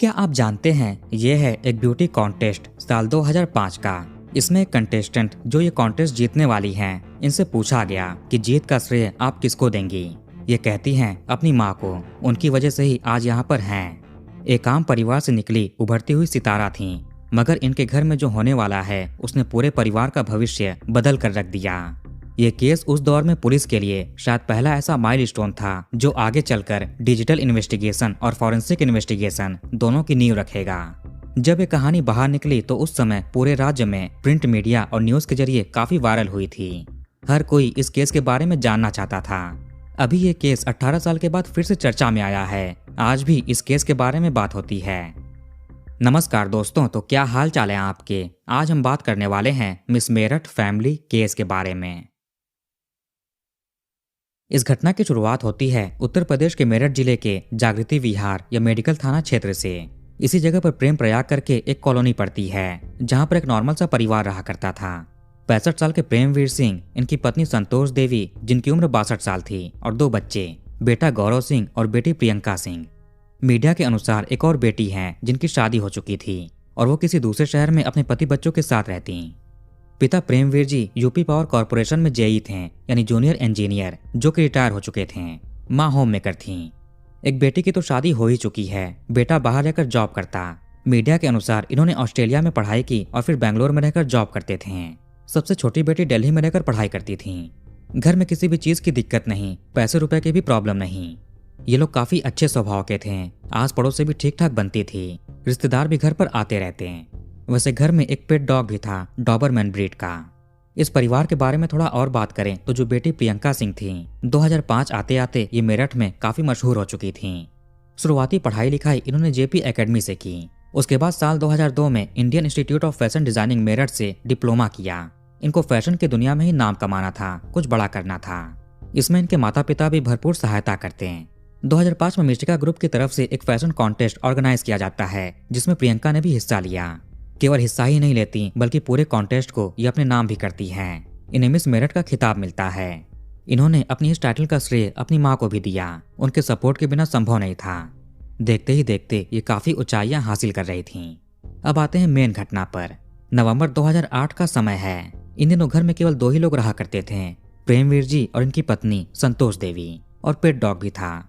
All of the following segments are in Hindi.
क्या आप जानते हैं ये है एक ब्यूटी कॉन्टेस्ट साल 2005 का। इसमें एक कंटेस्टेंट जो ये कॉन्टेस्ट जीतने वाली हैं, इनसे पूछा गया कि जीत का श्रेय आप किसको देंगी। ये कहती हैं अपनी माँ को, उनकी वजह से ही आज यहाँ पर हैं। एक आम परिवार से निकली उभरती हुई सितारा थीं, मगर इनके घर में जो होने वाला है उसने पूरे परिवार का भविष्य बदल कर रख दिया। ये केस उस दौर में पुलिस के लिए शायद पहला ऐसा माइलस्टोन था जो आगे चलकर डिजिटल इन्वेस्टिगेशन और फॉरेंसिक इन्वेस्टिगेशन दोनों की नींव रखेगा। जब ये कहानी बाहर निकली तो उस समय पूरे राज्य में प्रिंट मीडिया और न्यूज के जरिए काफी वायरल हुई थी। हर कोई इस केस के बारे में जानना चाहता था। अभी ये केस 18 साल के बाद फिर से चर्चा में आया है। आज भी इस केस के बारे में बात होती है। नमस्कार दोस्तों, तो क्या हाल चाल है आपके। आज हम बात करने वाले हैं मिस मेरठ फैमिली केस के बारे में। इस घटना की शुरुआत होती है उत्तर प्रदेश के मेरठ जिले के जागृति विहार या मेडिकल थाना क्षेत्र से। इसी जगह पर प्रेम प्रयाग करके एक कॉलोनी पड़ती है, जहां पर एक नॉर्मल सा परिवार रहा करता था। 65 साल के प्रेमवीर सिंह, इनकी पत्नी संतोष देवी जिनकी उम्र 62 साल थी, और 2 बच्चे, बेटा गौरव सिंह और बेटी प्रियंका सिंह। मीडिया के अनुसार एक और बेटी है जिनकी शादी हो चुकी थी और वो किसी दूसरे शहर में अपने पति बच्चों के साथ रहती। पिता प्रेमवीर जी यूपी पावर कॉरपोरेशन में जेई थे, यानी जूनियर इंजीनियर, जो कि रिटायर हो चुके थे। माँ होम मेकर थीं। एक बेटी की तो शादी हो ही चुकी है, बेटा बाहर रहकर जॉब करता। मीडिया के अनुसार इन्होंने ऑस्ट्रेलिया में पढ़ाई की और फिर बेंगलोर में रहकर जॉब करते थे। सबसे छोटी बेटी दिल्ली में रहकर पढ़ाई करती थी। घर में किसी भी चीज की दिक्कत नहीं, पैसे रुपए की भी प्रॉब्लम नहीं। ये लोग काफी अच्छे स्वभाव के थे। आस पड़ोस से भी ठीक ठाक बनती थी। रिश्तेदार भी घर पर आते रहते। वैसे घर में एक पेट डॉग भी था, डॉबरमैन ब्रीड का। इस परिवार के बारे में थोड़ा और बात करें तो जो बेटी प्रियंका सिंह थी, 2005 आते आते ये मेरठ में काफी मशहूर हो चुकी थी। शुरुआती पढ़ाई लिखाई इन्होंने जेपी एकेडमी से की। उसके बाद साल 2002 में Indian institute of fashion designing Meerut से डिप्लोमा किया। इनको फैशन की दुनिया में ही नाम कमाना था, कुछ बड़ा करना था। इसमें इनके माता पिता भी भरपूर सहायता करते हैं। 2005 में मिस्टिका ग्रुप की तरफ से एक फैशन कॉन्टेस्ट ऑर्गेनाइज किया जाता है, जिसमें प्रियंका ने भी हिस्सा लिया। केवल हिस्सा ही नहीं लेती बल्कि पूरे कॉन्टेस्ट को ये अपने नाम भी करती हैं। इन्हें मिस मेरठ का खिताब मिलता है। इन्होंने अपनी इस टाइटल का श्रेय अपनी माँ को भी दिया। उनके सपोर्ट के बिना संभव नहीं था। देखते ही देखते ये काफी ऊंचाइयां हासिल कर रही थीं। अब आते हैं मेन घटना पर। नवंबर 2008 का समय है। इन दिनों घर में केवल 2 ही लोग रहा करते थे, प्रेमवीर जी और इनकी पत्नी संतोष देवी, और पेट डॉग भी था।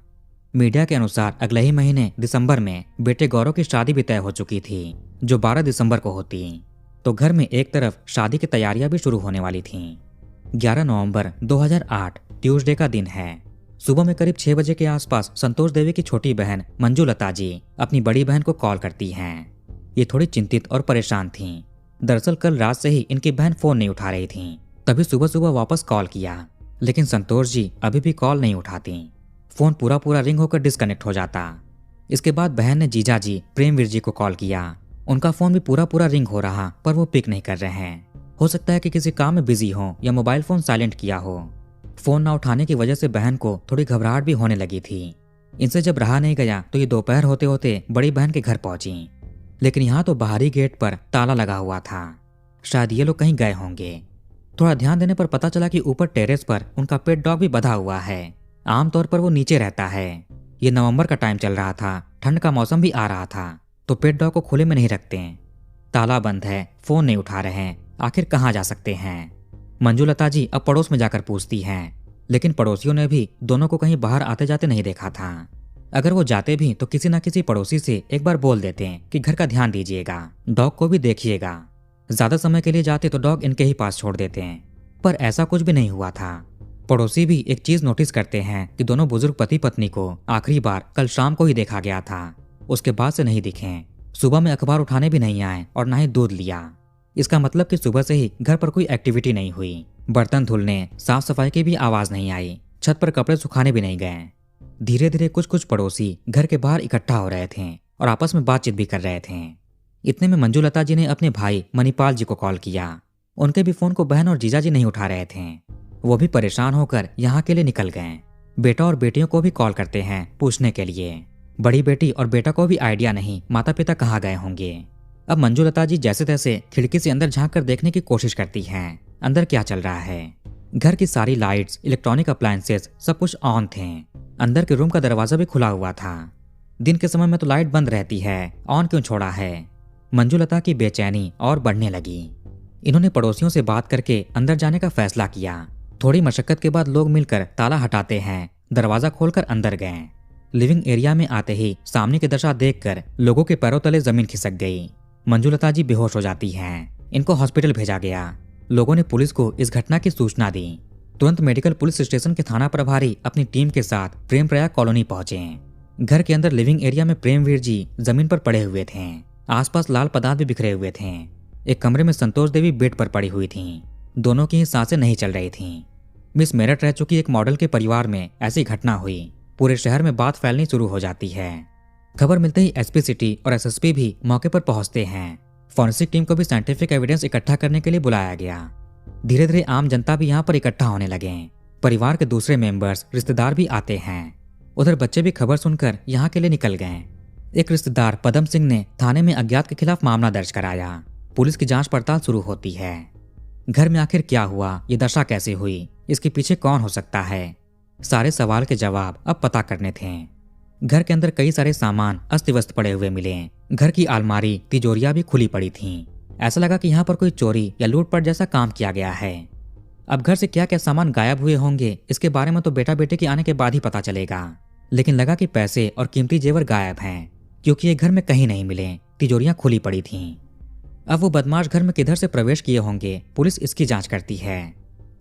मीडिया के अनुसार अगले ही महीने दिसंबर में बेटे गौरव की शादी भी तय हो चुकी थी, जो 12 दिसंबर को होती। तो घर में एक तरफ शादी की तैयारियां भी शुरू होने वाली थीं। 11 नवंबर 2008 ट्यूसडे का दिन है। सुबह में करीब 6 बजे के आसपास संतोष देवी की छोटी बहन मंजू लता जी अपनी बड़ी बहन को कॉल करती हैं। ये थोड़ी चिंतित और परेशान थीं। दरअसल कल रात से ही इनकी बहन फोन नहीं उठा रही थी। तभी सुबह सुबह वापस कॉल किया, लेकिन संतोष जी अभी भी कॉल नहीं उठाती। फोन पूरा रिंग होकर डिस्कनेक्ट हो जाता। इसके बाद बहन ने जीजा जी प्रेमवीर जी को कॉल किया। उनका फोन भी पूरा रिंग हो रहा, पर वो पिक नहीं कर रहे हैं। हो सकता है कि किसी काम में बिजी हो या मोबाइल फोन साइलेंट किया हो। फोन ना उठाने की वजह से बहन को थोड़ी घबराहट भी होने लगी थी। इनसे जब रहा नहीं गया तो ये दोपहर होते होते बड़ी बहन के घर पहुंची, लेकिन यहाँ तो बाहरी गेट पर ताला लगा हुआ था। शायद ये लोग कहीं गए होंगे। थोड़ा ध्यान देने पर पता चला कि ऊपर टेरेस पर उनका पेट डॉग भी बंधा हुआ है। आमतौर पर वो नीचे रहता है। ये नवंबर का टाइम चल रहा था, ठंड का मौसम भी आ रहा था, तो पेट डॉग को खुले में नहीं रखते। ताला बंद है, फोन नहीं उठा रहे हैं, आखिर कहाँ जा सकते हैं। मंजू लता जी अब पड़ोस में जाकर पूछती हैं, लेकिन पड़ोसियों ने भी दोनों को कहीं बाहर आते जाते नहीं देखा था। अगर वो जाते भी तो किसी न किसी पड़ोसी से एक बार बोल देते हैं कि घर का ध्यान दीजिएगा, डॉग को भी देखिएगा। ज्यादा समय के लिए जाते तो डॉग इनके ही पास छोड़ देते हैं, पर ऐसा कुछ भी नहीं हुआ था। पड़ोसी भी एक चीज नोटिस करते हैं कि दोनों बुजुर्ग पति पत्नी को आखिरी बार कल शाम को ही देखा गया था। उसके बाद से नहीं दिखे। सुबह में अखबार उठाने भी नहीं आए और ना ही दूध लिया। इसका मतलब कि सुबह से ही घर पर कोई एक्टिविटी नहीं हुई। बर्तन धुलने, साफ सफाई की भी आवाज नहीं आई। छत पर कपड़े सुखाने भी नहीं गए। धीरे धीरे कुछ पड़ोसी घर के बाहर इकट्ठा हो रहे थे और आपस में बातचीत भी कर रहे थे। इतने में मंजू लता जी ने अपने भाई मणिपाल जी को कॉल किया। उनके भी फोन को बहन और जीजा जी नहीं उठा रहे थे। वो भी परेशान होकर यहाँ के लिए निकल गए। बेटा और बेटियों को भी कॉल करते हैं पूछने के लिए। बड़ी बेटी और बेटा को भी आइडिया नहीं माता पिता कहाँ गए होंगे। अब मंजू लता जी जैसे तैसे खिड़की से अंदर झांक कर देखने की कोशिश करती हैं अंदर क्या चल रहा है। घर की सारी लाइट्स, इलेक्ट्रॉनिक अप्लायंसेस सब कुछ ऑन थे। अंदर के रूम का दरवाजा भी खुला हुआ था। दिन के समय में तो लाइट बंद रहती है, ऑन क्यों छोड़ा है? मंजुलता की बेचैनी और बढ़ने लगी। इन्होंने पड़ोसियों से बात करके अंदर जाने का फैसला किया। थोड़ी मशक्कत के बाद लोग मिलकर ताला हटाते हैं दरवाजा खोलकर अंदर गए। लिविंग एरिया में आते ही सामने की दशा देखकर लोगों के पैरों तले जमीन खिसक गई। मंजुलता जी बेहोश हो जाती हैं। इनको हॉस्पिटल भेजा गया। लोगों ने पुलिस को इस घटना की सूचना दी। तुरंत मेडिकल पुलिस स्टेशन के थाना प्रभारी अपनी टीम के साथ प्रेम प्रयाग कॉलोनी पहुंचे। घर के अंदर लिविंग एरिया में प्रेमवीर जी जमीन पर पड़े हुए थे। आसपास लाल पदार्थ भी बिखरे हुए थे। एक कमरे में संतोष देवी बेड पर पड़ी हुई थीं। दोनों की सांसें नहीं चल रही थीं। मिस मेरठ रह चुकी एक मॉडल के परिवार में ऐसी घटना हुई, पूरे शहर में बात फैलनी शुरू हो जाती है। खबर मिलते ही एसपी सिटी और एसएसपी भी मौके पर पहुंचते हैं। फॉरेंसिक टीम को भी साइंटिफिक एविडेंस इकट्ठा करने के लिए बुलाया गया। धीरे धीरे आम जनता भी यहाँ पर इकट्ठा होने लगे। परिवार के दूसरे मेंबर्स, रिश्तेदार भी आते हैं। उधर बच्चे भी खबर सुनकर यहाँ के लिए निकल गए। एक रिश्तेदार पदम सिंह ने थाने में अज्ञात के खिलाफ मामला दर्ज कराया। पुलिस की जांच पड़ताल शुरू होती है। घर में आखिर क्या हुआ, ये दशा कैसे हुई, इसके पीछे कौन हो सकता है, सारे सवाल के जवाब अब पता करने थे। घर के अंदर कई सारे सामान अस्त व्यस्त पड़े हुए मिले। घर की अलमारी, तिजोरियां भी खुली पड़ी थीं। ऐसा लगा कि यहाँ पर कोई चोरी या लूटपाट जैसा काम किया गया है। अब घर से क्या क्या सामान गायब हुए होंगे, इसके बारे में तो बेटा बेटे के आने के बाद ही पता चलेगा। लेकिन लगा कि पैसे और कीमती जेवर गायब हैं, क्योंकि ये घर में कहीं नहीं मिले। तिजोरियां खुली पड़ी थीं। अब वो बदमाश घर में किधर से प्रवेश किए होंगे, पुलिस इसकी जांच करती है।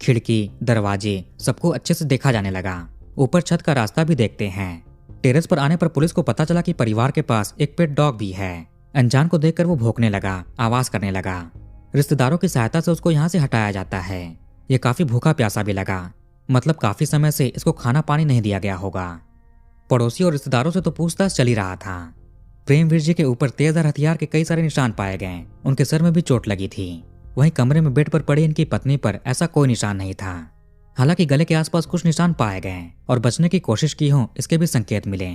खिड़की, दरवाजे सबको अच्छे से देखा जाने लगा। ऊपर छत का रास्ता भी देखते हैं। टेरेस पर आने पर पुलिस को पता चला कि परिवार के पास एक पेट डॉग भी है। अनजान को देखकर वो भौंकने लगा, आवाज करने लगा। रिश्तेदारों की सहायता से उसको यहाँ से हटाया जाता है। ये काफी भूखा प्यासा भी लगा, मतलब काफी समय से इसको खाना पानी नहीं दिया गया होगा। पड़ोसी और रिश्तेदारों से तो पूछताछ चल ही रहा था। प्रेमवीर जी के ऊपर तेजधार हथियार के कई सारे निशान पाए गए। उनके सर में भी चोट लगी थी। वहीं कमरे में बेड पर पड़ी इनकी पत्नी पर ऐसा कोई निशान नहीं था। हालांकि गले के आसपास कुछ निशान पाए गए और बचने की कोशिश की हो इसके भी संकेत मिले।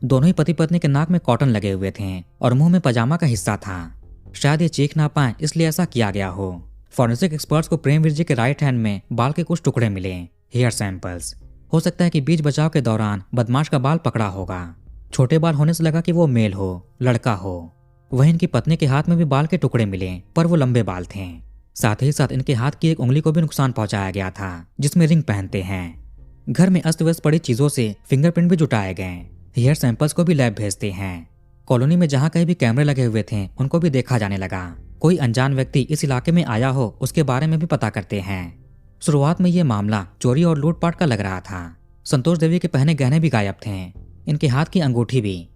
दोनों ही पति पत्नी के नाक में कॉटन लगे हुए थे और मुंह में पजामा का हिस्सा था। शायद ये चीख ना पाए इसलिए ऐसा किया गया हो। फॉरेंसिक एक्सपर्ट्स को प्रेमवीर जी के राइट हैंड में बाल के कुछ टुकड़े मिले, हेयर सैंपल्स। हो सकता है कि बीच बचाव के दौरान बदमाश का बाल पकड़ा होगा। छोटे बाल होने से लगा कि वो मेल हो, लड़का हो। वहीं इनकी पत्नी के हाथ में भी बाल के टुकड़े मिले, पर वो लंबे बाल थे। साथ ही साथ इनके हाथ की एक उंगली को भी नुकसान पहुंचाया गया था, जिसमें रिंग पहनते हैं। घर में अस्त व्यस्त पड़ी चीजों से फिंगरप्रिंट भी जुटाए गए। हेयर सैंपल्स को भी लैब भेजते हैं। कॉलोनी में जहां कहीं भी कैमरे लगे हुए थे उनको भी देखा जाने लगा। कोई अनजान व्यक्ति इस इलाके में आया हो उसके बारे में भी पता करते हैं। शुरुआत में ये मामला चोरी और लूटपाट का लग रहा था। संतोष देवी के पहने गहने भी गायब थे, इनके हाथ की अंगूठी भी।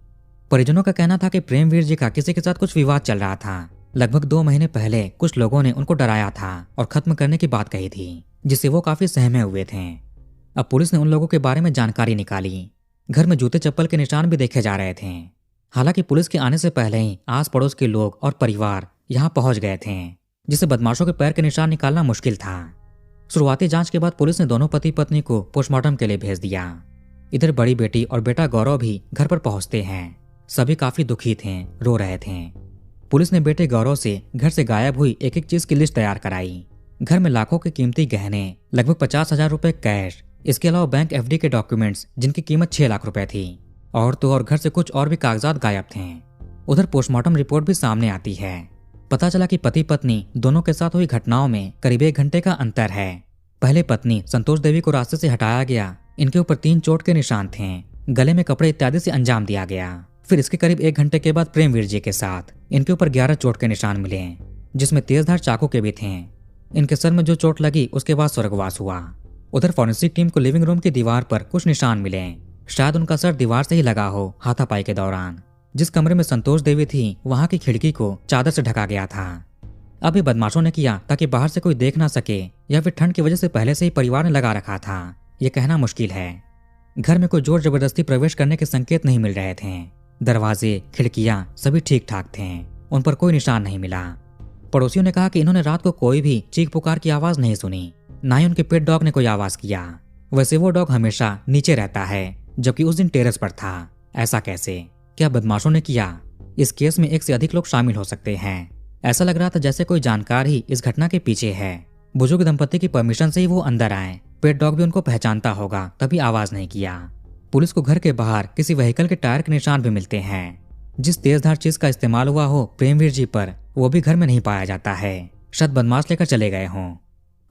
परिजनों का कहना था कि प्रेमवीर जी का किसी के साथ कुछ विवाद चल रहा था। लगभग 2 महीने पहले कुछ लोगों ने उनको डराया था और खत्म करने की बात कही थी, जिससे वो काफी सहमे हुए थे। अब पुलिस ने उन लोगों के बारे में जानकारी निकाली। घर में जूते चप्पल के निशान भी देखे जा रहे थे। हालांकि पुलिस के आने से पहले ही आस पड़ोस के लोग और परिवार यहाँ पहुंच गए थे, जिससे बदमाशों के पैर के निशान निकालना मुश्किल था। शुरुआती जांच के बाद पुलिस ने दोनों पति पत्नी को पोस्टमार्टम के लिए भेज दिया। इधर बड़ी बेटी और बेटा गौरव भी घर पर पहुंचते हैं। सभी काफी दुखी थे, रो रहे थे। पुलिस ने बेटे गौरव से घर से गायब हुई एक एक चीज की लिस्ट तैयार कराई। घर में लाखों के कीमती गहने, लगभग 50,000 रुपए कैश, इसके अलावा बैंक एफडी के डॉक्यूमेंट्स जिनकी कीमत 6 लाख रुपए थी। और तो और घर से कुछ और भी कागजात गायब थे। उधर पोस्टमार्टम रिपोर्ट भी सामने आती है। पता चला कि पति पत्नी दोनों के साथ हुई घटनाओं में करीब 1 घंटे का अंतर है। पहले पत्नी संतोष देवी को रास्ते से हटाया गया। इनके ऊपर 3 चोट के निशान थे। गले में कपड़े इत्यादि से अंजाम दिया गया। फिर इसके करीब 1 घंटे के बाद प्रेमवीर जी के साथ इनके ऊपर 11 चोट के निशान मिले, जिसमें तेजधार चाकू के भी थे। इनके सर में जो चोट लगी उसके बाद स्वर्गवास हुआ। उधर फॉरेंसिक टीम को लिविंग रूम की दीवार पर कुछ निशान मिले। शायद उनका सर दीवार से ही लगा हो हाथापाई के दौरान। जिस कमरे में संतोष देवी थी वहां की खिड़की को चादर से ढका गया था। अब ये बदमाशों ने किया ताकि बाहर से कोई देख ना सके, या फिर ठंड की वजह से पहले से ही परिवार ने लगा रखा था, ये कहना मुश्किल है। घर में कोई जोर जबरदस्ती प्रवेश करने के संकेत नहीं मिल रहे थे। दरवाजे, खिड़कियां सभी ठीक ठाक थे, उन पर कोई निशान नहीं मिला। पड़ोसियों ने कहा कि इन्होंने रात को कोई भी चीख पुकार की आवाज नहीं सुनी, ना ही उनके पेट डॉग ने कोई आवाज किया। वैसे वो डॉग हमेशा नीचे रहता है, जबकि उस दिन टेरेस पर था। ऐसा कैसे? क्या बदमाशों ने किया? इस केस में 1 से अधिक लोग शामिल हो सकते हैं। ऐसा लग रहा था जैसे कोई जानकार ही इस घटना के पीछे है। बुजुर्ग दंपति की परमिशन से ही वो अंदर आए। पेट डॉग भी उनको पहचानता होगा, तभी आवाज नहीं किया। पुलिस को घर के बाहर किसी व्हीकल के टायर के निशान भी मिलते हैं। जिस तेजधार चीज का इस्तेमाल हुआ हो प्रेमवीर जी पर, वो भी घर में नहीं पाया जाता है। शायद बदमाश लेकर चले गए हों।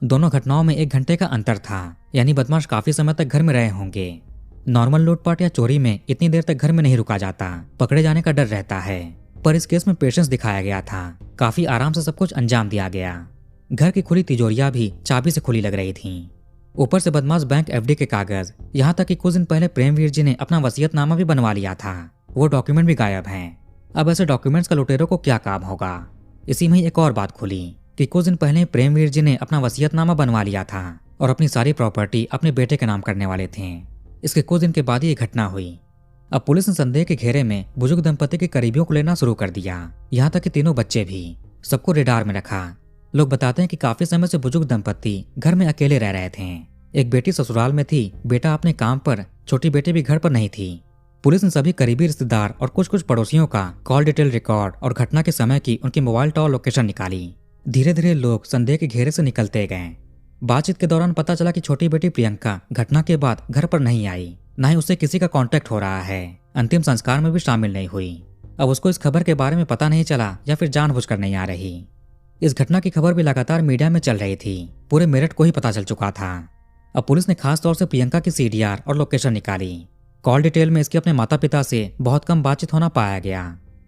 दोनों घटनाओं में 1 घंटे का अंतर था, यानी बदमाश काफी समय तक घर में रहे होंगे। नॉर्मल लूटपाट या चोरी में इतनी देर तक घर में नहीं रुका जाता, पकड़े जाने का डर रहता है। पर इस केस में पेशेंस दिखाया गया था, काफी आराम से सब कुछ अंजाम दिया गया। घर की खुली तिजोरियां भी चाबी से खुली लग रही थीं। ऊपर से बदमाश बैंक एफडी के कागज, यहाँ तक कि कुछ दिन पहले प्रेमवीर जी ने अपना वसीयतनामा भी बनवा लिया था, वो डॉक्यूमेंट भी गायब हैं। अब ऐसे डॉक्यूमेंट्स का लुटेरों को क्या काम होगा। इसी में एक और बात खुली कि कुछ दिन पहले प्रेमवीर जी ने अपना वसीयतनामा बनवा लिया था और अपनी सारी प्रॉपर्टी अपने बेटे के नाम करने वाले थे। इसके कुछ दिन के बाद ये घटना हुई। अब पुलिस ने संदेह के घेरे में बुजुर्ग दंपति के करीबियों को लेना शुरू कर दिया, यहाँ तक कि तीनों बच्चे भी। सबको रेडार में रखा। लोग बताते हैं कि काफी समय से बुजुर्ग दंपति घर में अकेले रह रहे थे। एक बेटी ससुराल में थी, बेटा अपने काम पर, छोटी बेटी भी घर पर नहीं थी। पुलिस ने सभी करीबी रिश्तेदार और कुछ पड़ोसियों का कॉल डिटेल रिकॉर्ड और घटना के समय की उनकी मोबाइल टावर लोकेशन निकाली। धीरे धीरे लोग संदेह के घेरे से निकलते गए। बातचीत के दौरान पता चला कि छोटी बेटी प्रियंका घटना के बाद घर पर नहीं आई, न ही उससे किसी का कांटेक्ट हो रहा है। अंतिम संस्कार में भी शामिल नहीं हुई। अब उसको इस खबर के बारे में पता नहीं चला या फिर जानबूझकर नहीं आ रही। इस घटना की खबर भी लगातार मीडिया में चल रही थी, पूरे मेरठ को ही पता चल चुका था। अब पुलिस ने खास तौर से प्रियंका की सीडीआर और लोकेशन निकाली। कॉल डिटेल में इसके अपने माता पिता से बहुत कम बातचीत होना पाया गया।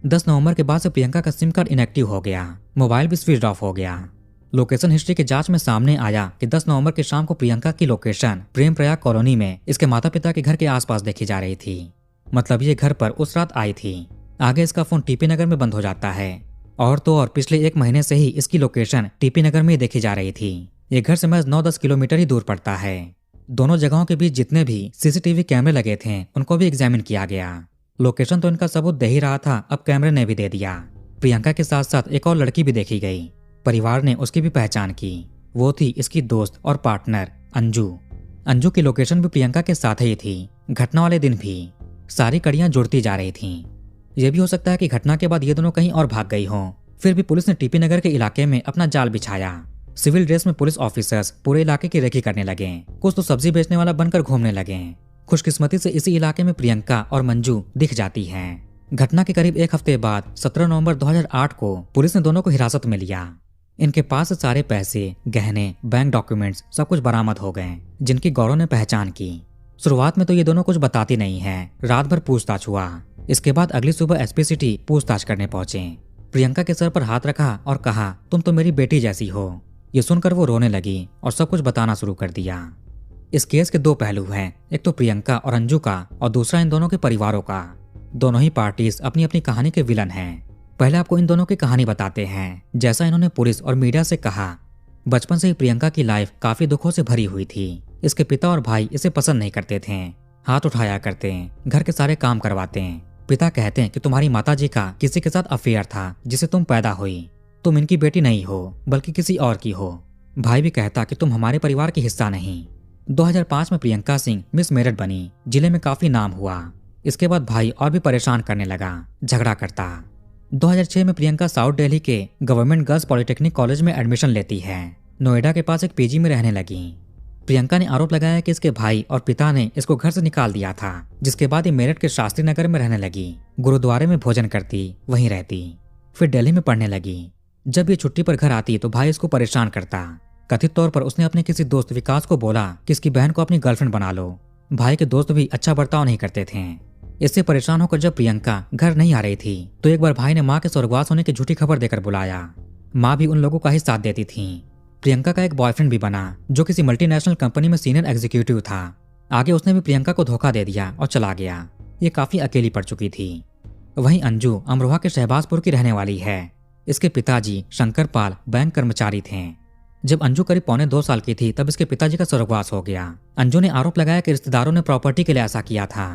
10 नवंबर के बाद से प्रियंका का सिम कार्ड इनएक्टिव हो गया, मोबाइल भी स्विच ऑफ हो गया। लोकेशन हिस्ट्री की जांच में सामने आया कि 10 नवंबर की शाम को प्रियंका की लोकेशन प्रेम प्रयाग कॉलोनी में इसके माता पिता के घर के आसपास देखी जा रही थी। मतलब ये घर पर उस रात आई थी। आगे इसका फोन टीपी नगर में बंद हो जाता है। और तो और पिछले 1 महीने से ही इसकी लोकेशन टीपी नगर में ही देखी जा रही थी। ये घर से महज 9-10 किलोमीटर ही दूर पड़ता है। दोनों जगहों के बीच जितने भी सीसीटीवी कैमरे लगे थे उनको भी एग्जामिन किया गया। लोकेशन तो इनका सबूत दे ही रहा था, अब कैमरे ने भी दे दिया। प्रियंका के साथ साथ एक और लड़की भी देखी गई। परिवार ने उसकी भी पहचान की। वो थी इसकी दोस्त और पार्टनर अंजू। अंजू की लोकेशन भी प्रियंका के साथ ही थी, घटना वाले दिन भी। सारी कड़ियां जुड़ती जा रही थीं। यह भी हो सकता है कि घटना के बाद ये दोनों कहीं और भाग गई हों। फिर भी पुलिस ने टीपी नगर के इलाके में अपना जाल बिछाया। सिविल ड्रेस में पुलिस ऑफिसर्स पूरे इलाके की रेकी करने लगे। कुछ तो सब्जी बेचने वाला बनकर घूमने लगे। खुशकिस्मती से इसी इलाके में प्रियंका और मंजू दिख जाती हैं। घटना के करीब 1 हफ्ते बाद 17 नवंबर 2008 को पुलिस ने दोनों को हिरासत में लिया। इनके पास से सारे पैसे, गहने, बैंक डॉक्यूमेंट्स सब कुछ बरामद हो गए, जिनकी गौरव ने पहचान की। शुरुआत में तो ये दोनों कुछ बताती नहीं है। रात भर पूछताछ हुआ। इसके बाद अगली सुबह एसपी सिटी पूछताछ करने पहुंचे। प्रियंका के सर पर हाथ रखा और कहा, तुम तो मेरी बेटी जैसी हो। ये सुनकर वो रोने लगी और सब कुछ बताना शुरू कर दिया। इस केस के 2 पहलू हैं, एक तो प्रियंका और अंजू का और दूसरा इन दोनों के परिवारों का। दोनों ही पार्टीज अपनी अपनी कहानी के विलन हैं। पहले आपको इन दोनों की कहानी बताते हैं। जैसा इन्होंने पुलिस और मीडिया से कहा, बचपन से ही प्रियंका की लाइफ काफी दुखों से भरी हुई थी। इसके पिता और भाई इसे पसंद नहीं करते थे, हाथ उठाया करते, घर के सारे काम करवाते। पिता कहते हैं कि तुम्हारी माताजी का किसी के साथ अफेयर था जिसे तुम पैदा हुई, तुम इनकी बेटी नहीं हो बल्कि किसी और की हो। भाई भी कहता कि तुम हमारे परिवार की हिस्सा नहीं। 2005 में प्रियंका सिंह मिस मेरठ बनी, जिले में काफी नाम हुआ। इसके बाद भाई और भी परेशान करने लगा, झगड़ा करता। 2006 में प्रियंका साउथ दिल्ली के गवर्नमेंट गर्ल्स पॉलिटेक्निक कॉलेज में एडमिशन लेती है। नोएडा के पास एक पीजी में रहने लगी। प्रियंका ने आरोप लगाया कि इसके भाई और पिता ने इसको घर से निकाल दिया था, जिसके बाद ये मेरठ के शास्त्री नगर में रहने लगी। गुरुद्वारे में भोजन करती, वहीं रहती। फिर दिल्ली में पढ़ने लगी। जब ये छुट्टी पर घर आती तो भाई इसको परेशान करता। कथित तौर पर उसने अपने किसी दोस्त विकास को बोला कि इसकी बहन को अपनी गर्लफ्रेंड बना लो। भाई के दोस्त भी अच्छा बर्ताव नहीं करते थे। इससे परेशान होकर जब प्रियंका घर नहीं आ रही थी तो एक बार भाई ने माँ के स्वर्गवास होने की झूठी खबर देकर बुलाया। माँ भी उन लोगों का ही साथ देती थी। प्रियंका का एक बॉयफ्रेंड भी बना जो किसी मल्टीनेशनल कंपनी में सीनियर एग्जीक्यूटिव था। आगे उसने भी प्रियंका को धोखा दे दिया और चला गया। ये काफी अकेली पड़ चुकी थी। वहीं अंजू अमरोहा के शहबाजपुर की रहने वाली है। इसके पिताजी शंकर पाल बैंक कर्मचारी थे। जब अंजू करीब 1.25 साल की थी तब इसके पिताजी का स्वर्गवास हो गया। अंजू ने आरोप लगाया कि रिश्तेदारों ने प्रॉपर्टी के लिए ऐसा किया था।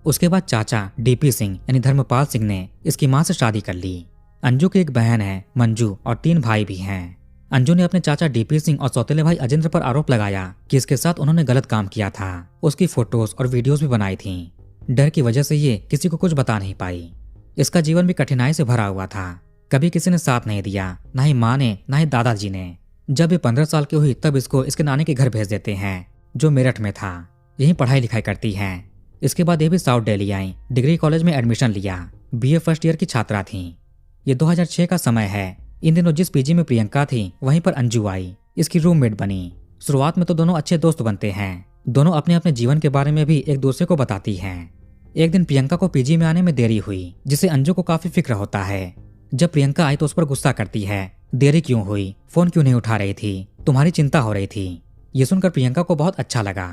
उसके बाद चाचा डीपी सिंह यानी धर्मपाल सिंह ने इसकी मां से शादी कर ली। अंजू की एक बहन है मंजू और 3 भाई भी हैं। अंजू ने अपने चाचा डीपी सिंह और सौतेले भाई अजेंद्र पर आरोप लगाया कि इसके साथ उन्होंने गलत काम किया था। उसकी फोटोज और वीडियोस भी बनाई थी। डर की वजह से ये किसी को कुछ बता नहीं पाई। इसका जीवन भी कठिनाई से भरा हुआ था। कभी किसी ने साथ नहीं दिया, ना ही माँ ने ना ही दादाजी ने। जब ये 15 साल की हुई तब इसको इसके नानी के घर भेज देते हैं जो मेरठ में था। यहीं पढ़ाई लिखाई करती है। इसके बाद ये भी साउथ दिल्ली आई, डिग्री कॉलेज में एडमिशन लिया। बीए फर्स्ट ईयर की छात्रा थी। ये 2006 का समय है। इन दिनों जिस पीजी में प्रियंका थी वहीं पर अंजू आई, इसकी रूममेट बनी। शुरुआत में तो दोनों अच्छे दोस्त बनते हैं। दोनों अपने अपने जीवन के बारे में भी एक दूसरे को बताती हैं। एक दिन प्रियंका को पीजी में आने में देरी हुई, जिसे अंजू को काफी फिक्र होता है। जब प्रियंका आई तो उस पर गुस्सा करती है, देरी क्यों हुई, फोन क्यों नहीं उठा रही थी, तुम्हारी चिंता हो रही थी। ये सुनकर प्रियंका को बहुत अच्छा लगा।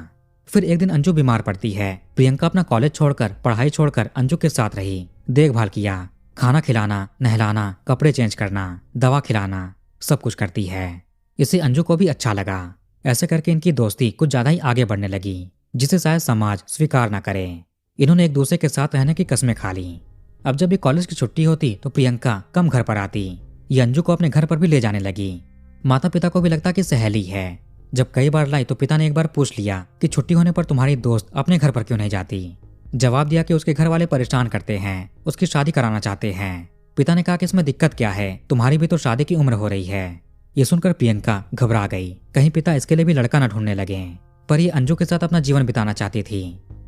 फिर एक दिन अंजू बीमार पड़ती है। प्रियंका अपना कॉलेज छोड़कर, पढ़ाई छोड़कर अंजू के साथ रही, देखभाल किया, खाना खिलाना, नहलाना, कपड़े चेंज करना, दवा खिलाना, सब कुछ करती है। इससे अंजू को भी अच्छा लगा। ऐसे करके इनकी दोस्ती कुछ ज्यादा ही आगे बढ़ने लगी, जिसे शायद समाज स्वीकार न करे। इन्होंने एक दूसरे के साथ रहने की कस्में खा ली। अब जब भी कॉलेज की छुट्टी होती तो प्रियंका कम घर पर आती। ये अंजू को अपने घर पर भी ले जाने लगी। माता पिता को भी लगता कि सहेली है। जब कई बार लाई तो पिता ने एक बार पूछ लिया कि छुट्टी होने पर तुम्हारी दोस्त अपने घर पर क्यों नहीं जाती। जवाब दिया कि उसके घर वाले परेशान करते हैं, उसकी शादी कराना चाहते हैं। पिता ने कहा कि इसमें दिक्कत क्या है, तुम्हारी भी तो शादी की उम्र हो रही है। ये सुनकर प्रियंका घबरा गई, कहीं पिता इसके लिए भी लड़का न ढूंढने लगे। पर ये अंजू के साथ अपना जीवन बिताना चाहती थी।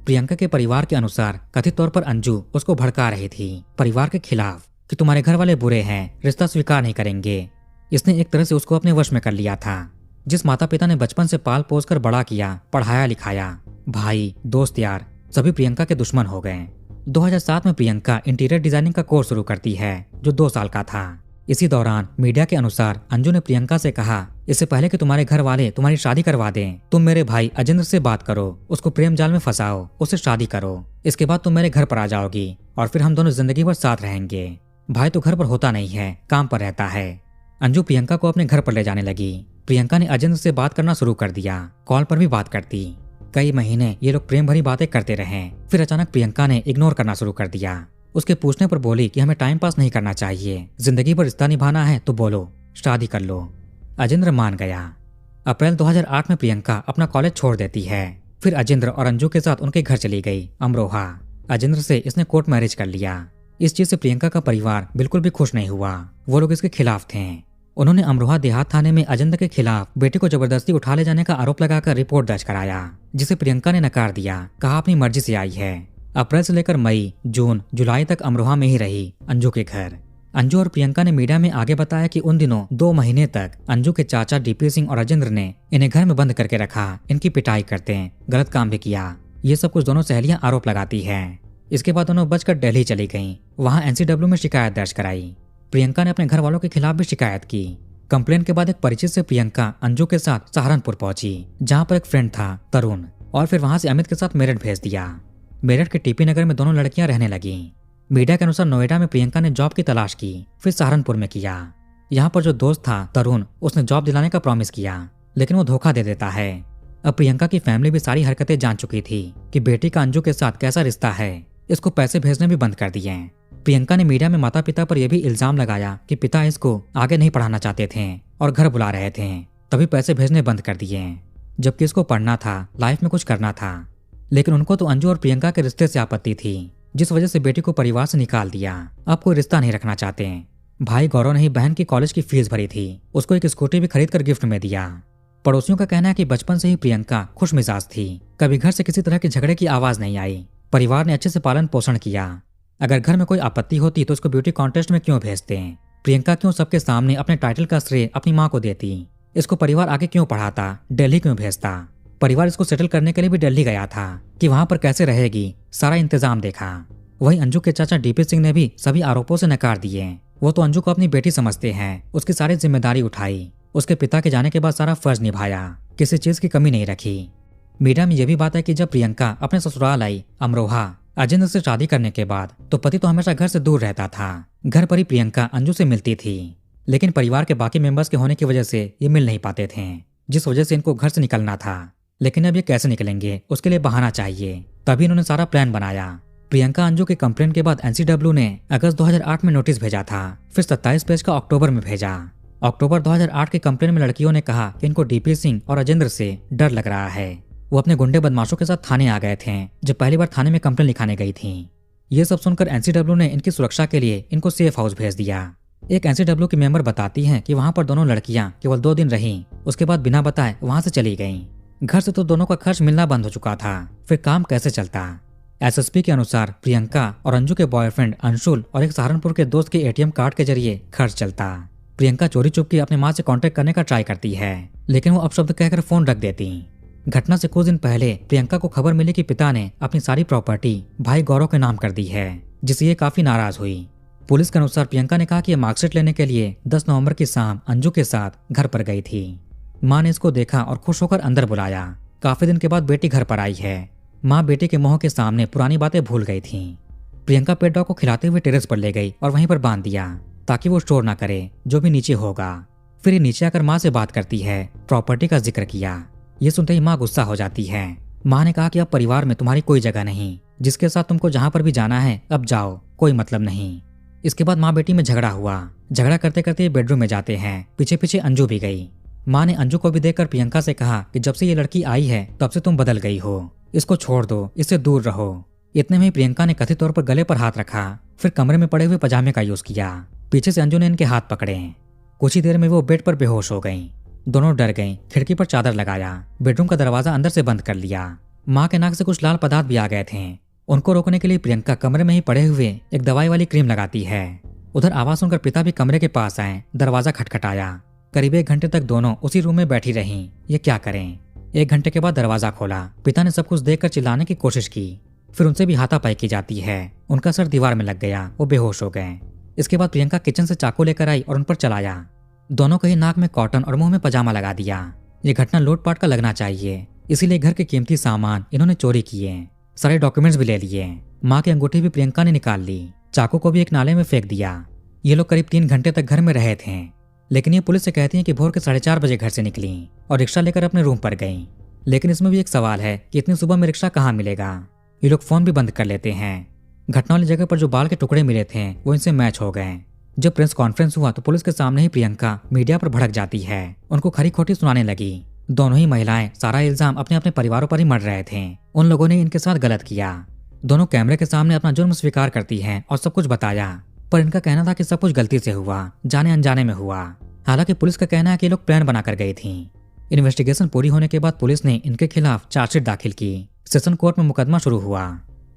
प्रियंका के परिवार के अनुसार कथित तौर पर अंजू उसको भड़का रही थी परिवार के खिलाफ कि तुम्हारे घर वाले बुरे हैं, रिश्ता स्वीकार नहीं करेंगे। इसने एक तरह से उसको अपने वश में कर लिया था। जिस माता पिता ने बचपन से पाल पोस कर बड़ा किया, पढ़ाया लिखाया, भाई दोस्त यार सभी प्रियंका के दुश्मन हो गए। 2007 में प्रियंका इंटीरियर डिजाइनिंग का कोर्स शुरू करती है, जो 2 साल का था। इसी दौरान मीडिया के अनुसार अंजू ने प्रियंका से कहा, इससे पहले कि तुम्हारे घर वाले तुम्हारी शादी करवा दें, तुम मेरे भाई अजेंद्र से बात करो, उसको प्रेम जाल में फंसाओ, उससे शादी करो। इसके बाद तुम मेरे घर पर आ जाओगी और फिर हम दोनों जिंदगी भर साथ रहेंगे। भाई तो घर पर होता नहीं है, काम पर रहता है। अंजू प्रियंका को अपने घर पर ले जाने लगी। प्रियंका ने अजेंद्र से बात करना शुरू कर दिया, कॉल पर भी बात करती। कई महीने ये लोग प्रेम भरी बातें करते रहे। फिर अचानक प्रियंका ने इग्नोर करना शुरू कर दिया। उसके पूछने पर बोली कि हमें टाइम पास नहीं करना चाहिए, जिंदगी भर रिश्ता निभाना है तो बोलो, शादी कर लो। अजेंद्र मान गया। अप्रैल 2008 में प्रियंका अपना कॉलेज छोड़ देती है। फिर अजेंद्र और अंजू के साथ उनके घर चली गई, अमरोहा। अजेंद्र से इसने कोर्ट मैरिज कर लिया। इस चीज से प्रियंका का परिवार बिल्कुल भी खुश नहीं हुआ। वो लोग इसके खिलाफ थे। उन्होंने अमरोहा देहात थाने में अजेंद्र के खिलाफ बेटी को जबरदस्ती उठा ले जाने का आरोप लगाकर रिपोर्ट दर्ज कराया, जिसे प्रियंका ने नकार दिया, कहा अपनी मर्जी से आई है। अप्रैल से लेकर मई, जून, जुलाई तक अमरोहा में ही रही अंजू के घर। अंजू और प्रियंका ने मीडिया में आगे बताया कि उन दिनों 2 महीने तक अंजू के चाचा डीपी सिंह और अजेंद्र ने इन्हें घर में बंद करके रखा, इनकी पिटाई करते हैं, गलत काम भी किया। ये सब कुछ दोनों सहेलियां आरोप लगाती हैं। इसके बाद दोनों बचकर दिल्ली चली गईं। वहां एनसीडब्ल्यू में शिकायत दर्ज कराई। प्रियंका ने अपने घर वालों के खिलाफ भी शिकायत की। कंप्लेन के बाद एक परिचित से प्रियंका अंजू के साथ सहारनपुर पहुंची, जहां पर एक फ्रेंड था तरुण, और फिर वहां से अमित के साथ मेरठ भेज दिया। मेरठ के टीपी नगर में दोनों लड़कियां रहने लगी। मीडिया के अनुसार नोएडा में प्रियंका ने जॉब की तलाश की, फिर सहारनपुर में किया। यहाँ पर जो दोस्त था तरुण, उसने जॉब दिलाने का प्रॉमिस किया, लेकिन वो धोखा दे देता है। अब प्रियंका की फैमिली भी सारी हरकतें जान चुकी थी कि बेटी का अंजू के साथ कैसा रिश्ता है। इसको पैसे भेजने भी बंद कर दिए। प्रियंका ने मीडिया में माता पिता पर यह भी इल्जाम लगाया कि पिता इसको आगे नहीं पढ़ाना चाहते थे और घर बुला रहे थे, तभी पैसे भेजने बंद कर दिए, जबकि इसको पढ़ना था, लाइफ में कुछ करना था। लेकिन उनको तो अंजू और प्रियंका के रिश्ते से आपत्ति थी, जिस वजह से बेटी को परिवार से निकाल दिया। अब कोई रिश्ता नहीं रखना चाहते। भाई गौरव ने ही बहन की कॉलेज की फीस भरी थी, उसको एक स्कूटी भी खरीद कर गिफ्ट में दिया। पड़ोसियों का कहना है कि बचपन से ही प्रियंका खुश मिजाज थी, कभी घर से किसी तरह के झगड़े की आवाज नहीं आई। परिवार ने अच्छे से पालन पोषण किया। अगर घर में कोई आपत्ति होती तो उसको ब्यूटी कॉन्टेस्ट में क्यों भेजते? प्रियंका क्यों सबके सामने अपने टाइटल का श्रेय अपनी माँ को देती? इसको परिवार आगे क्यों पढ़ाता, दिल्ली क्यों भेजता? परिवार इसको सेटल करने के लिए भी दिल्ली गया था कि वहां पर कैसे रहेगी, सारा इंतजाम देखा। वहीं अंजू के चाचा डीपी सिंह ने भी सभी आरोपों से नकार दिए। वो तो अंजू को अपनी बेटी समझते हैं, उसकी सारी जिम्मेदारी उठाई, उसके पिता के जाने के बाद सारा फर्ज निभाया, किसी चीज की कमी नहीं रखी। मीडिया में यह भी बात है कि जब प्रियंका अपने ससुराल आई अमरोहा अजेंद्र से शादी करने के बाद, तो पति तो हमेशा घर से दूर रहता था। घर पर ही प्रियंका अंजू से मिलती थी, लेकिन परिवार के बाकी मेंबर्स के होने की वजह से ये मिल नहीं पाते थे, जिस वजह से इनको घर से निकलना था। लेकिन अब ये कैसे निकलेंगे, उसके लिए बहाना चाहिए। तभी इन्होंने सारा प्लान बनाया। प्रियंका अंजू के कंप्लेन के बाद एनसीडब्ल्यू ने अगस्त 2008 में नोटिस भेजा था, फिर 27 पेज का अक्टूबर में भेजा। अक्टूबर 2008 के कंप्लेन में लड़कियों ने कहा कि इनको डीपी सिंह और अजेंद्र से डर लग रहा है। वो अपने गुंडे बदमाशों के साथ थाने आ गए थे, जब पहली बार थाने में कंप्लेन लिखाने गई थी। ये सब सुनकर एनसीडब्ल्यू ने इनकी सुरक्षा के लिए इनको सेफ हाउस भेज दिया। एक एनसीडब्ल्यू की मेंबर बताती हैं कि वहां पर दोनों लड़कियां केवल 2 दिन रहीं, उसके बाद बिना बताए वहां से चली गईं। घर से तो दोनों का खर्च मिलना बंद हो चुका था, फिर काम कैसे चलता? एसएसपी के अनुसार प्रियंका और अंजू के बॉयफ्रेंड अंशुल और एक सहारनपुर के दोस्त के एटीएम कार्ड के जरिए खर्च चलता। प्रियंका चोरी चुपके अपनी माँ से कांटेक्ट करने का ट्राई करती है, लेकिन वो अपशब्द कहकर फोन रख देती। घटना से कुछ दिन पहले प्रियंका को खबर मिली कि पिता ने अपनी सारी प्रॉपर्टी भाई गौरव के नाम कर दी है, जिससे ये काफी नाराज हुई। पुलिस के अनुसार प्रियंका ने कहा कि मार्कशीट लेने के लिए 10 नवंबर की शाम अंजू के साथ घर पर गई थी। माँ ने इसको देखा और खुश होकर अंदर बुलाया। काफी दिन के बाद बेटी घर पर आई है। माँ बेटी के मुंह के सामने पुरानी बातें भूल गई थी। प्रियंका पेट डॉग को खिलाते हुए टेरेस पर ले गई और वहीं पर बांध दिया ताकि वो शोर ना करे जो भी नीचे होगा। फिर ये नीचे आकर माँ से बात करती है, प्रॉपर्टी का जिक्र किया। ये सुनते ही माँ गुस्सा हो जाती है। माँ ने कहा कि अब परिवार में तुम्हारी कोई जगह नहीं, जिसके साथ तुमको जहाँ पर भी जाना है अब जाओ, कोई मतलब नहीं। इसके बाद माँ बेटी में झगड़ा हुआ। झगड़ा करते करते ये बेडरूम में जाते हैं। पीछे पीछे अंजू भी गई। माँ ने अंजू को भी देखकर प्रियंका से कहा कि जब से ये लड़की आई है तब से तुम बदल गई हो, इसको छोड़ दो, इससे दूर रहो। इतने में ही प्रियंका ने कथित तौर पर गले पर हाथ रखा, फिर कमरे में पड़े हुए पजामे का यूज किया। पीछे से अंजू ने इनके हाथ पकड़े। कुछ ही देर में वो बेड पर बेहोश हो गईं। दोनों डर गईं। खिड़की पर चादर लगाया, बेडरूम का दरवाजा अंदर से बंद कर लिया। माँ के नाक से कुछ लाल पदार्थ भी आ गए थे। उनको रोकने के लिए प्रियंका कमरे में ही पड़े हुए एक दवाई वाली क्रीम लगाती है। उधर आवाज सुनकर पिता भी कमरे के पास आए। दरवाजा खटखटाया। करीब 1 घंटे तक दोनों उसी रूम में बैठी रहीं। ये क्या करें। 1 घंटे के बाद दरवाजा खोला। पिता ने सब कुछ देखकर चिल्लाने की कोशिश की, फिर उनसे भी हाथापाई की जाती है। उनका सर दीवार में लग गया, वो बेहोश हो गए। इसके बाद प्रियंका किचन से चाकू लेकर आई और उन पर चलाया। दोनों के ही नाक में कॉटन और मुंह में पजामा लगा दिया। ये घटना लूटपाट का लगना चाहिए, इसीलिए घर के कीमती सामान इन्होंने चोरी किए। सारे डॉक्यूमेंट्स भी ले लिए। माँ की अंगूठी भी प्रियंका ने निकाल ली। चाकू को भी एक नाले में फेंक दिया। ये लोग करीब 3 घंटे तक घर में रहे थे, लेकिन ये पुलिस से कहती हैं कि भोर के 4:30 बजे घर से निकली और रिक्शा लेकर अपने रूम पर गईं। लेकिन इसमें भी एक सवाल है कि इतनी सुबह में रिक्शा कहाँ मिलेगा। ये लोग फोन भी बंद कर लेते हैं। घटना वाली जगह पर जो बाल के टुकड़े मिले थे वो इनसे मैच हो गए। जब प्रेस कॉन्फ्रेंस हुआ तो पुलिस के सामने ही प्रियंका मीडिया पर भड़क जाती है। उनको खरी खोटी सुनाने लगी। दोनों ही महिलाएं सारा इल्जाम अपने अपने परिवारों पर ही मढ़ रहे थे। उन लोगों ने इनके साथ गलत किया। दोनों कैमरे के सामने अपना जुर्म स्वीकार करती हैं और सब कुछ बताया, पर इनका कहना था कि सब कुछ गलती से हुआ, जाने अनजाने में हुआ। हालांकि पुलिस का कहना है कि ये लोग प्लान बनाकर गई थी। इन्वेस्टिगेशन पूरी होने के बाद पुलिस ने इनके खिलाफ चार्जशीट दाखिल की। सेशन कोर्ट में मुकदमा शुरू हुआ।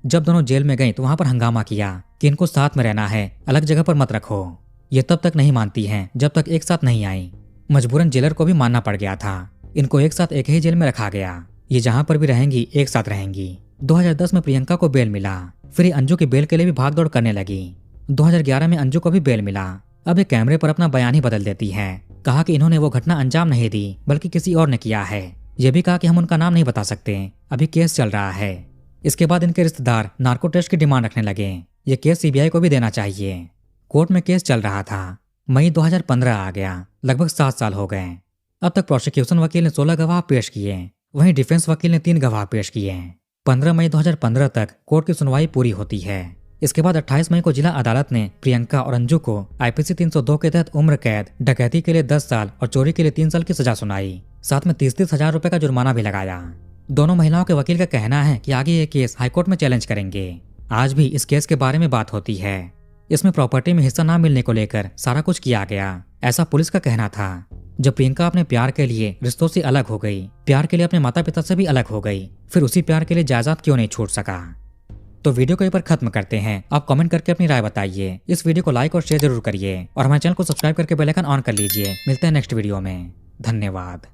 जब दोनों जेल में गई तो वहां पर हंगामा किया कि इनको साथ में रहना है, अलग जगह पर मत रखो। ये तब तक नहीं मानती हैं जब तक एक साथ नहीं आई। मजबूरन जेलर को भी मानना पड़ गया था। इनको एक साथ एक ही जेल में रखा गया। ये जहां पर भी रहेंगी एक साथ रहेंगी। 2010 में प्रियंका को बेल मिला। फिर ये अंजू के बेल के लिए भी भागदौड़ करने लगी। 2011 में अंजू को भी बेल मिला। अब ये कैमरे पर अपना बयान ही बदल देती है। कहा कि इन्होंने वो घटना अंजाम नहीं दी, बल्कि किसी और ने किया है। ये भी कहा कि हम उनका नाम नहीं बता सकते, अभी केस चल रहा है। इसके बाद इनके रिश्तेदार नार्को टेस्ट की डिमांड रखने लगे। ये केस सीबीआई को भी देना चाहिए। कोर्ट में केस चल रहा था। मई 2015 आ गया। लगभग 7 साल हो गए। अब तक प्रोसिक्यूशन वकील ने 16 गवाह पेश किए, वहीं डिफेंस वकील ने 3 गवाह पेश किए। 15 मई 2015 तक कोर्ट की सुनवाई पूरी होती है। इसके बाद 28 मई को जिला अदालत ने प्रियंका और अंजू को आईपीसी 302 के तहत उम्र कैद, डकैती के लिए 10 साल और चोरी के लिए 3 साल की सजा सुनाई। साथ में 30-30 हजार रुपए का जुर्माना भी लगाया। दोनों महिलाओं के वकील का कहना है कि आगे ये केस हाईकोर्ट में चैलेंज करेंगे। आज भी इस केस के बारे में बात होती है। इसमें प्रॉपर्टी में हिस्सा ना मिलने को लेकर सारा कुछ किया गया, ऐसा पुलिस का कहना था। जब प्रियंका अपने प्यार के लिए रिश्तों से अलग हो गई, प्यार के लिए अपने माता पिता से भी अलग हो गई, फिर उसी प्यार के लिए जायदाद क्यों नहीं छूट सका। तो वीडियो को यहीं पर खत्म करते हैं। आप कमेंट करके अपनी राय बताइए। इस वीडियो को लाइक और शेयर जरूर करिए और हमारे चैनल को सब्सक्राइब करके बेल आइकन ऑन कर लीजिए। मिलते हैं नेक्स्ट वीडियो में। धन्यवाद।